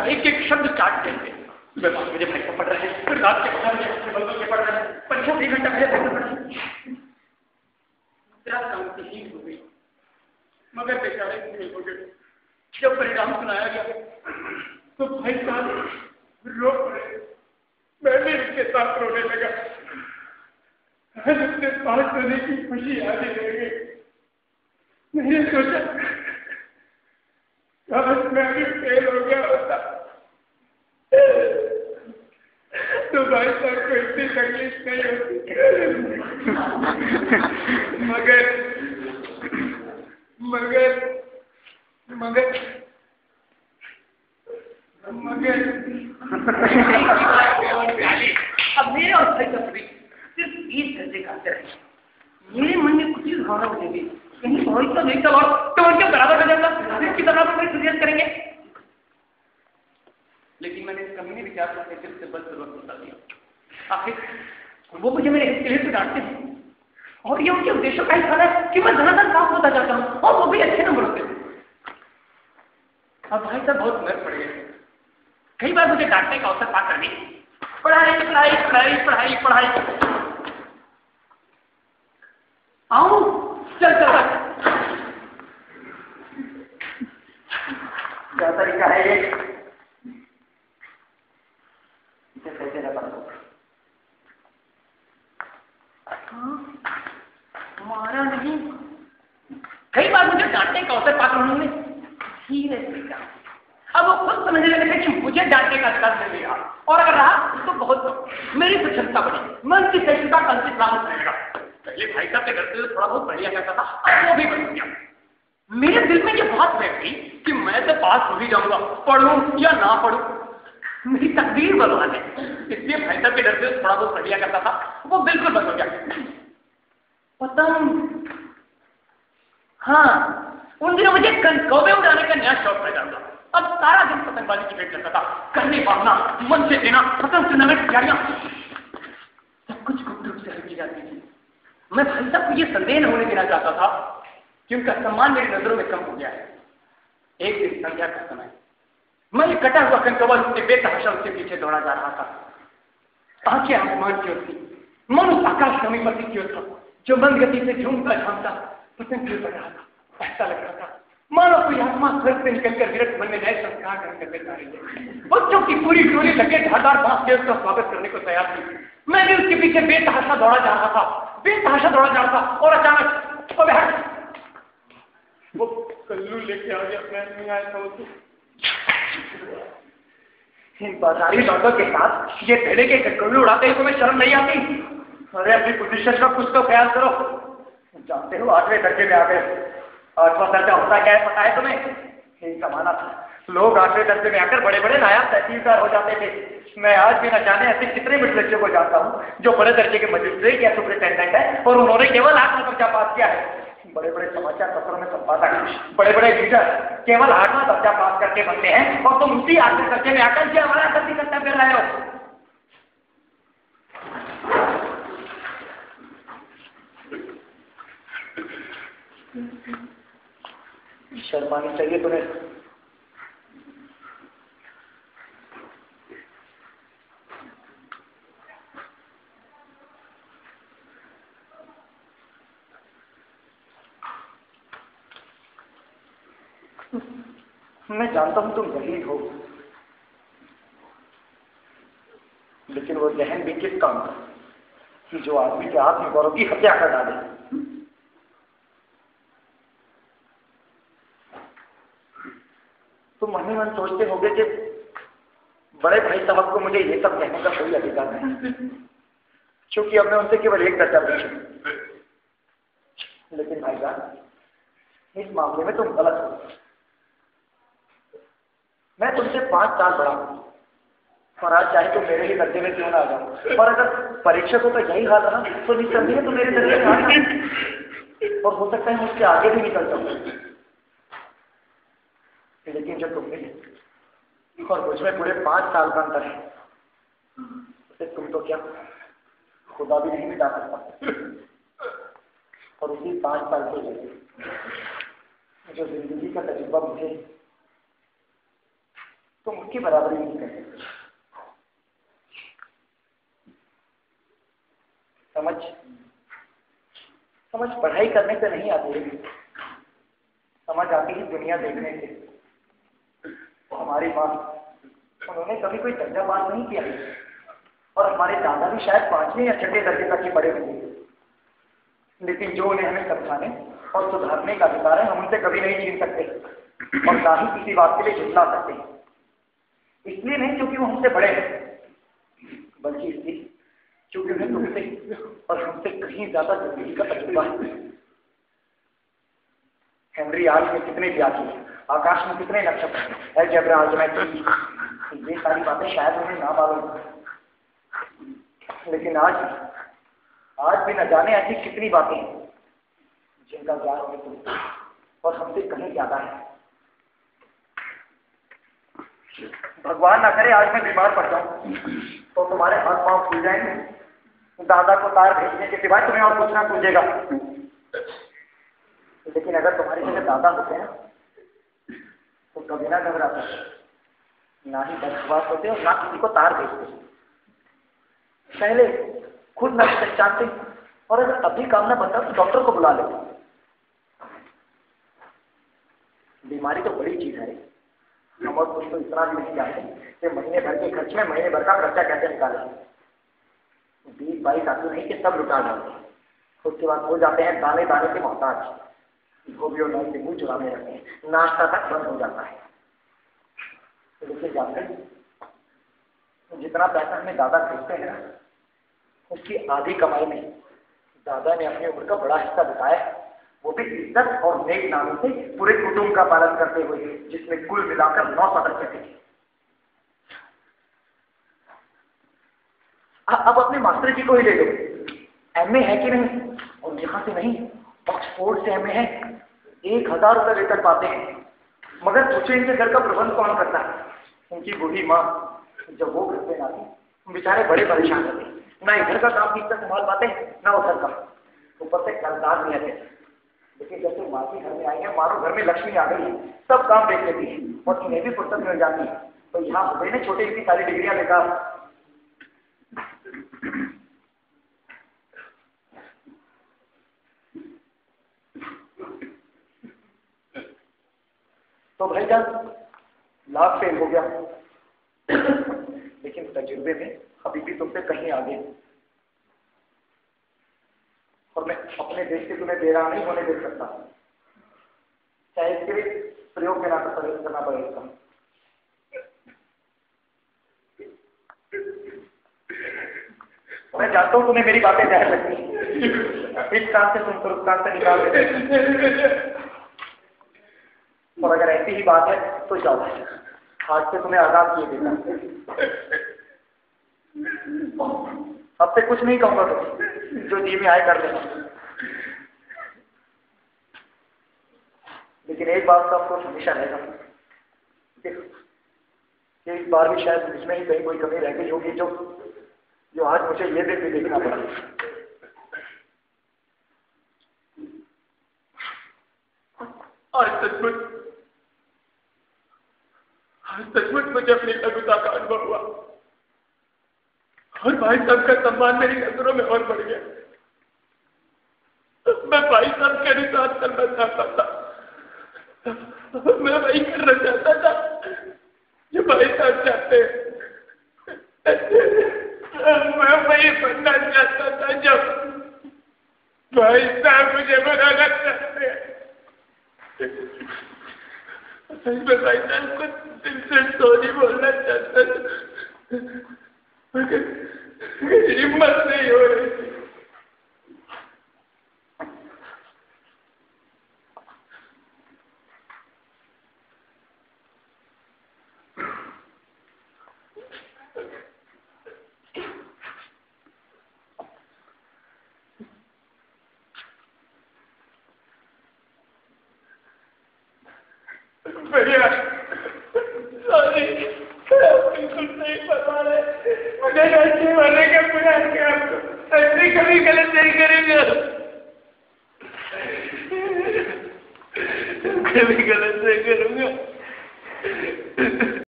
एक एक शब्द काट देंगे। सुबह 5 बजे भाई साहब पढ़ रहे हैं, फिर रात के 12 बजे के पढ़ रहे हैं, परीक्षा 3 घंटा पहले भाई साहब पढ़े। शांतिहीन हो गई, मगर बेचारे फेल हो गए। जब परिणाम सुनाया गया तो भाई साहब रो पड़े, मैं भी उनके साथ रोने लगा। आज उससे पास होने की खुशी आने लगी। मैंने सोचा काश मैं भी फेल हो गया होता तो भाई साहब को इतनी तकलीफ नहीं होती। मगर मगर मगर मगर अब मेरे और भाई का भी सिर्फ 20 घंटे खाते रहे। मेरे मन में कुछ भावना बनेगी, कहीं बहुत तो नहीं तो उनके बराबर हो जाएगा, इसकी बराबर में सुजैस करेंगे। लेकिन मैंने कभी नहीं विचार करके दिल से बदसलूक बता दिया। आखिर वो मुझे मेरे हिस्से से डांटते हैं और ये उनके उद्देश्यों का हिस्सा है कि मैं धनाधन साफ होता जाता हूँ और वो भी अच्छे नंबर होते हैं। अब भाई साहब बहुत नर पड़ गए। कई बार मुझे डांटने का अवसर पाकर भी पढ़ाई पढ़ाई पढ़ाई पढ़ाई पढ़ाई आओ चल चल क्या तरीका है ये, इसे कैसे न पढ़ो। मारा नहीं। कई बार मुझे डांटने का अवसर पाकर उन्होंने धीरे से कहा। अब वो खुद समझने लगे कि मुझे डांटने का अधिकार नहीं मिला और अगर रहा तो बहुत मेरी स्वच्छता बनी, मन की सहिष्णुता का अंतिम राम रहेगा। पहले भाई साहब के घर से थोड़ा बहुत बढ़िया करता था, अब वो भी बन गया। मेरे दिल में ये बात बैठ गई कि मैं तो पास हो ही जाऊंगा, पढ़ूं या ना पढ़ूं, मेरी तकदीर बर्बाद है। इसलिए भाई साहब के घर से थोड़ा बहुत बढ़िया करता था, वो बिल्कुल बंद हो गया। पतंग, हाँ उन दिनों मुझे कौवे उड़ाने का नया शौक पैदा हुआ। अब सारा दिन पतंगबाजी की भेंट करता था, करने पाना, मन से देना, पतंग सुनाने की तैयारियां, सब कुछ गुप्त रूप से की जाती थी। मैं भाई साहब को ये संदेह न होने देना चाहता था कि उनका सम्मान मेरी नजरों में कम हो गया है। एक दिन संध्या का समय, मैं ये कटा हुआ कनकवल उससे बेतहाशा उसके पीछे दौड़ा जा रहा था। आंखें आसमान की ओर थी, मन उस आकाश समीपति की ओर था जो मंद गति से झूमता झामता पतंग गिर रहा था। ऐसा लग रहा था मानो कोई आत्मा स्वर्ग से निकलकर विरक्त मन में नए संस्कार करने जा रही है। बच्चों की पूरी टोली लगे धारदार बांस से उसका स्वागत करने को तैयार थी। मैं भी उसके पीछे बेतहाशा दौड़ा जा रहा था, बेतहाशा दौड़ा जा रहा था। और अचानक वो कल्लू लेके आ गया। मैं नहीं आया था उसको। इन बाजारी बातों के साथ ये भेड़े के कल्लू उड़ाते हैं, तुम्हें शर्म नहीं आती? अरे अपनी पोजीशन का कुछ तो ख्याल करो। जानते हो 8वें दर्जे में आ गए। 8वां दर्जा होता क्या है पता है तुम्हें? यही जमाना था, लोग 8वें दर्जे में आकर बड़े बड़े नायाब तहसीलदार हो जाते थे। मैं आज भी न जाने ऐसे कितने मिड बच्चों को जानता हूँ जो बड़े दर्जे के मजिस्ट्रेट या सुपरिटेंडेंट है और उन्होंने केवल 8वां दर्जा पास किया है। बड़े बड़े समाचार पत्रों में संपादक, बड़े बड़े लीडर केवल 8वां दर्जा पास करके बनते हैं और तुम उसी 8वें दर्जे में आकर के हमारा गलती करते फिर रहे हो। शर्मानी चाहिए तुम्हें। मैं जानता हूं तुम जहीद हो, लेकिन वो जहन भी किस काम का जो आदमी के हाथ में गौरव की हत्या कर डाले। तुम मन ही मन सोचते होगे कि बड़े भाई साहब को मुझे ये सब कहने का कोई अधिकार नहीं, क्योंकि अब मैं उनसे केवल एक दर्जा पूछूं। लेकिन भाई साहब इस मामले में तुम गलत हो। मैं तुमसे 5 साल बड़ा हूं और आज चाहे तो मेरे ही दर्जे में क्यों ना आ जाऊं, पर अगर परीक्षा को तो यही हाल रहा तो निसंदेह तो मेरे दर्जे में आ और हो सकता है मुझसे आगे भी निकल जाऊं। लेकिन जो तुम मिले और मुझमें पूरे 5 साल का अंतर है, उसे तुम तो क्या खुदा भी नहीं मिटा सकता। और उसी 5 साल के लिए जो जिंदगी का तजुर्बा मुझे तुम उसकी बराबरी नहीं कर सकते। समझ समझ पढ़ाई करने से नहीं आती है, समझ आती है दुनिया देखने से। हमारी माँ, उन्होंने कभी कोई दर्जा पास नहीं किया, और हमारे दादा भी शायद 5वें या 6ठे दर्जे तक ही पढ़े होंगे, लेकिन जो उन्हें हमें समझाने और सुधारने का अधिकार है, हम उनसे कभी नहीं छीन सकते और ना ही किसी बात के लिए झुठला सकते। इसलिए नहीं क्योंकि वो हमसे बड़े हैं, बल्कि इसलिए क्योंकि उन्हें तुमसे और हमसे कहीं ज्यादा जिंदगी का तजुर्बा है। हेनरी आज में कितने व्याख्या, आकाश में कितने नक्षत्र, अलजेब्रा, ज्योमेट्री, ये सारी बातें शायद उन्हें ना मालूम, लेकिन आज भी न जाने ऐसी कितनी बातें जिनका ज्ञान हमें तुमसे और हमसे कहीं ज्यादा है। भगवान ना करे आज मैं बीमार पड़ जाऊं तो तुम्हारे हाथ पांव फूल जाएंगे, दादा को तार भेजने के सिवाय तुम्हें और कुछ ना पूछेगा। लेकिन अगर तुम्हारी जगह दादा होते हैं तो कभी ना घबराते, ना ही बदहवास होते और ना किसी को तार भेजते, पहले खुद ना पहचानते, और अगर अभी काम ना बनता तो डॉक्टर को बुला लेते। बीमारी तो बड़ी चीज है, हम और कुछ तो इतना भी नहीं जानते कि महीने भर के खर्च में महीने भर का खर्चा कैसे निकालें। 20-22 आंसू नहीं कि सब लुटा डालते, उसके बाद हो जाते हैं दाने दाने के मोहताज, धोबियों नाई से मुंह चुराने लगते हैं, नाश्ता तक बंद हो जाता है। लेकिन जानते जितना पैसा हमें दादा भेजते हैं ना, उसकी आधी कमाई में दादा ने अपनी उम्र का बड़ा हिस्सा बिताया, वो भी इज्जत और नेक नामों से पूरे कुटुंब का पालन करते हुए, जिसमें कुल मिलाकर 9 सदस्य थे। अब अपने मास्टर जी को ही ले लो, एमए है कि नहीं, और यहाँ से नहीं ऑक्सफोर्ड से एमए है, 1000 रुपये वेतन पाते हैं, मगर पूछे इनके घर का प्रबंध कौन करता है। उनकी बूढ़ी माँ जब वो घर पे आती, बेचारे बड़े परेशान होते, ना इधर का काम ठीक से संभाल पाते ना उधर का, ऊपर से कर्जदार नहीं आते। लेकिन जब से माँ के घर में आई है, मानो घर में लक्ष्मी आ गई है, सब काम देख लेती है और इन्हें भी फुर्सत मिल जाती है। तो यहाँ हो गई ना छोटे इतनी सारी डिग्रियां लेकर। तो भाईजान लाभ फेल हो गया, लेकिन तजुर्बे में अभी भी तुमसे कहीं आगे, और मैं अपने देश से तुम्हें बेराह नहीं होने दे सकता, चाहे इसके लिए प्रयोग करना पड़ेगा। मैं जानता हूं तुम्हें मेरी बातें जहर लगती हैं, इस काम से तुम उस काम से निकाल देते, और अगर ऐसी ही बात है तो जाओ, आज से तुम्हें आजाद किए देता। अब से कुछ नहीं कहूंगा, तुम जो जी में आए कर लेना, लेकिन एक बात का आपको हमेशा रहेगा, इस बार भी शायद मुझमें ही कहीं कोई कमी रह गई होगी जो आज मुझे ये भी देखना पड़ा। आज सचमुच मुझे अपनी लघुता का अनुभव हुआ, और भाई साहब का सम्मान मेरी नजरों में और बढ़ गया। मैं भाई साहब के अनुसार करना चाहता था, मैं वही करना चाहता था जो भाई साहब चाहते हैं, मैं वही बनना चाहता था जो भाई साहब मुझे बनाना चाहते हैं। मैं भाई साहब को दिल से सॉरी बोलना चाहता था, मगर हिम्मत नहीं हो रही थी। भैया सॉरी, बिल्कुल नहीं पता रहे, मुझे ऐसे होने का प्रयास किया, ऐसे कभी गलत नहीं करेंगे, कभी गलत नहीं करूंगा।